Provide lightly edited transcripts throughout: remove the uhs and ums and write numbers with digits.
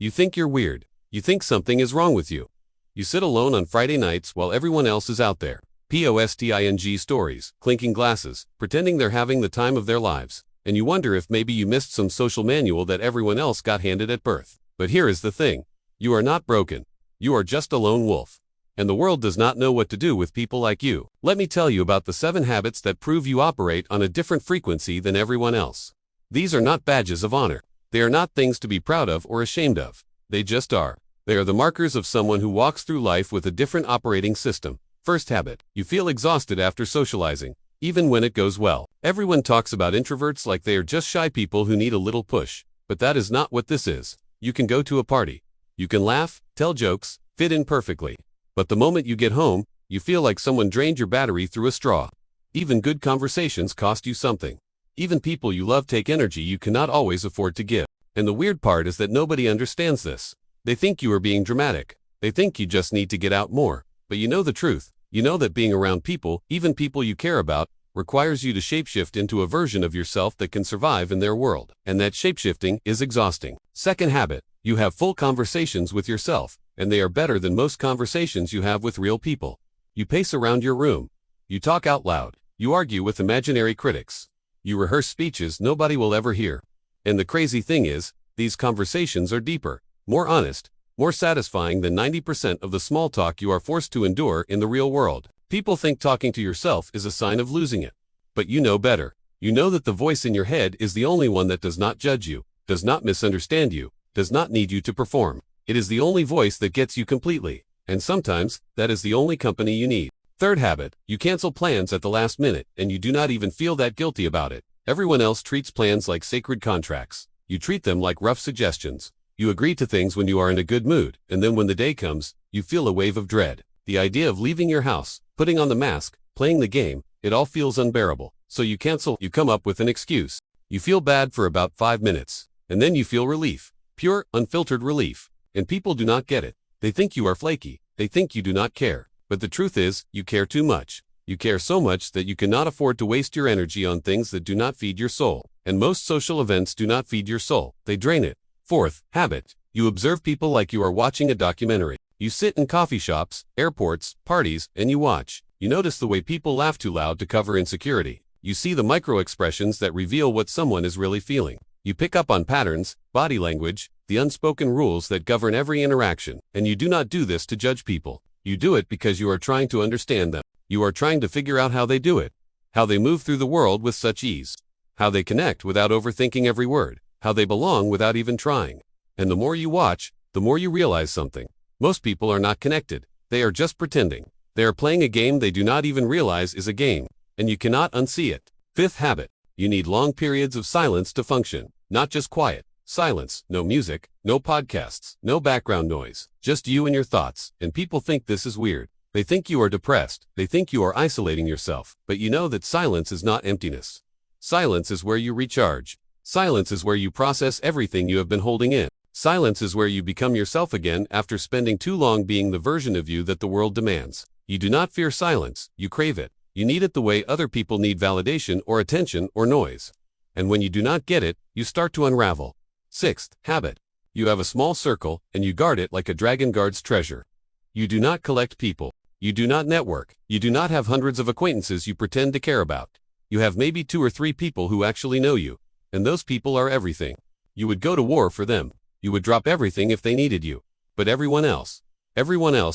You think you're weird. You think something is wrong with you. You sit alone on Friday nights while everyone else is out there. Posting stories, clinking glasses, pretending they're having the time of their lives. And you wonder if maybe you missed some social manual that everyone else got handed at birth. But here is the thing. You are not broken. You are just a lone wolf. And the world does not know what to do with people like you. Let me tell you about the 7 habits that prove you operate on a different frequency than everyone else. These are not badges of honor. They are not things to be proud of or ashamed of. They just are. They are the markers of someone who walks through life with a different operating system. First habit. You feel exhausted after socializing, even when it goes well. Everyone talks about introverts like they are just shy people who need a little push. But that is not what this is. You can go to a party. You can laugh, tell jokes, fit in perfectly. But the moment you get home, you feel like someone drained your battery through a straw. Even good conversations cost you something. Even people you love take energy you cannot always afford to give. And the weird part is that nobody understands this. They think you are being dramatic. They think you just need to get out more. But you know the truth. You know that being around people, even people you care about, requires you to shapeshift into a version of yourself that can survive in their world. And that shapeshifting is exhausting. Second habit. You have full conversations with yourself, and they are better than most conversations you have with real people. You pace around your room. You talk out loud. You argue with imaginary critics. You rehearse speeches nobody will ever hear. And the crazy thing is, these conversations are deeper, more honest, more satisfying than 90% of the small talk you are forced to endure in the real world. People think talking to yourself is a sign of losing it. But you know better. You know that the voice in your head is the only one that does not judge you, does not misunderstand you, does not need you to perform. It is the only voice that gets you completely. And sometimes, that is the only company you need. Third habit. You cancel plans at the last minute, and you do not even feel that guilty about it. Everyone else treats plans like sacred contracts. You treat them like rough suggestions. You agree to things when you are in a good mood, and then when the day comes, you feel a wave of dread. The idea of leaving your house, putting on the mask, playing the game, it all feels unbearable. So you cancel. You come up with an excuse. You feel bad for about 5 minutes. And then you feel relief. Pure, unfiltered relief. And people do not get it. They think you are flaky. They think you do not care. But the truth is, you care too much. You care so much that you cannot afford to waste your energy on things that do not feed your soul. And most social events do not feed your soul. They drain it. Fourth habit. You observe people like you are watching a documentary. You sit in coffee shops, airports, parties, and you watch. You notice the way people laugh too loud to cover insecurity. You see the micro expressions that reveal what someone is really feeling. You pick up on patterns, body language, the unspoken rules that govern every interaction. And you do not do this to judge people. You do it because you are trying to understand them. You are trying to figure out how they do it. How they move through the world with such ease. How they connect without overthinking every word. How they belong without even trying. And the more you watch, the more you realize something. Most people are not connected. They are just pretending. They are playing a game they do not even realize is a game. And you cannot unsee it. Fifth habit. You need long periods of silence to function. Not just quiet. Silence, no music, no podcasts, no background noise, just you and your thoughts. And people think this is weird. They think you are depressed. They think you are isolating yourself. But you know that silence is not emptiness. Silence is where you recharge. Silence is where you process everything you have been holding in. Silence is where you become yourself again after spending too long being the version of you that the world demands. You do not fear silence, you crave it. You need it the way other people need validation or attention or noise. And when you do not get it, you start to unravel. Sixth habit. You have a small circle, and you guard it like a dragon guards treasure. You do not collect people. You do not network. You do not have hundreds of acquaintances you pretend to care about. You have maybe 2 or 3 people who actually know you. And those people are everything. You would go to war for them. You would drop everything if they needed you. But everyone else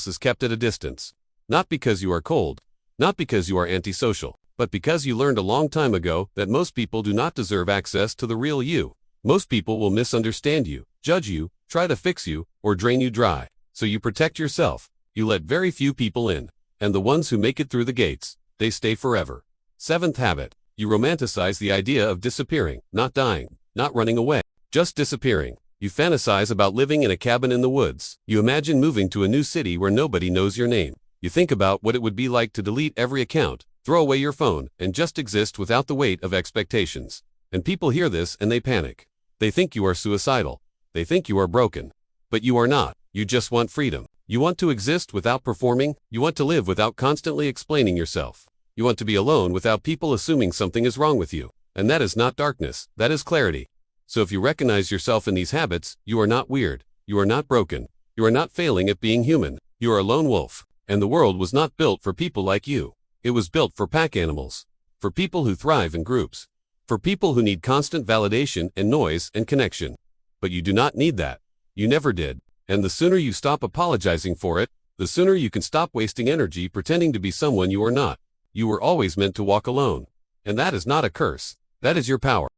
is kept at a distance. Not because you are cold. Not because you are antisocial. But because you learned a long time ago that most people do not deserve access to the real you. Most people will misunderstand you, judge you, try to fix you, or drain you dry. So you protect yourself. You let very few people in. And the ones who make it through the gates, they stay forever. Seventh habit. You romanticize the idea of disappearing, not dying, not running away, just disappearing. You fantasize about living in a cabin in the woods. You imagine moving to a new city where nobody knows your name. You think about what it would be like to delete every account, throw away your phone, and just exist without the weight of expectations. And people hear this and they panic. They think you are suicidal. They think you are broken. But you are not. You just want freedom. You want to exist without performing. You want to live without constantly explaining yourself. You want to be alone without people assuming something is wrong with you. And that is not darkness. That is clarity. So if you recognize yourself in these habits, you are not weird. You are not broken. You are not failing at being human. You are a lone wolf. And the world was not built for people like you. It was built for pack animals. For people who thrive in groups. For people who need constant validation and noise and connection. But you do not need that. You never did. And the sooner you stop apologizing for it, the sooner you can stop wasting energy pretending to be someone you are not. You were always meant to walk alone. And that is not a curse. That is your power.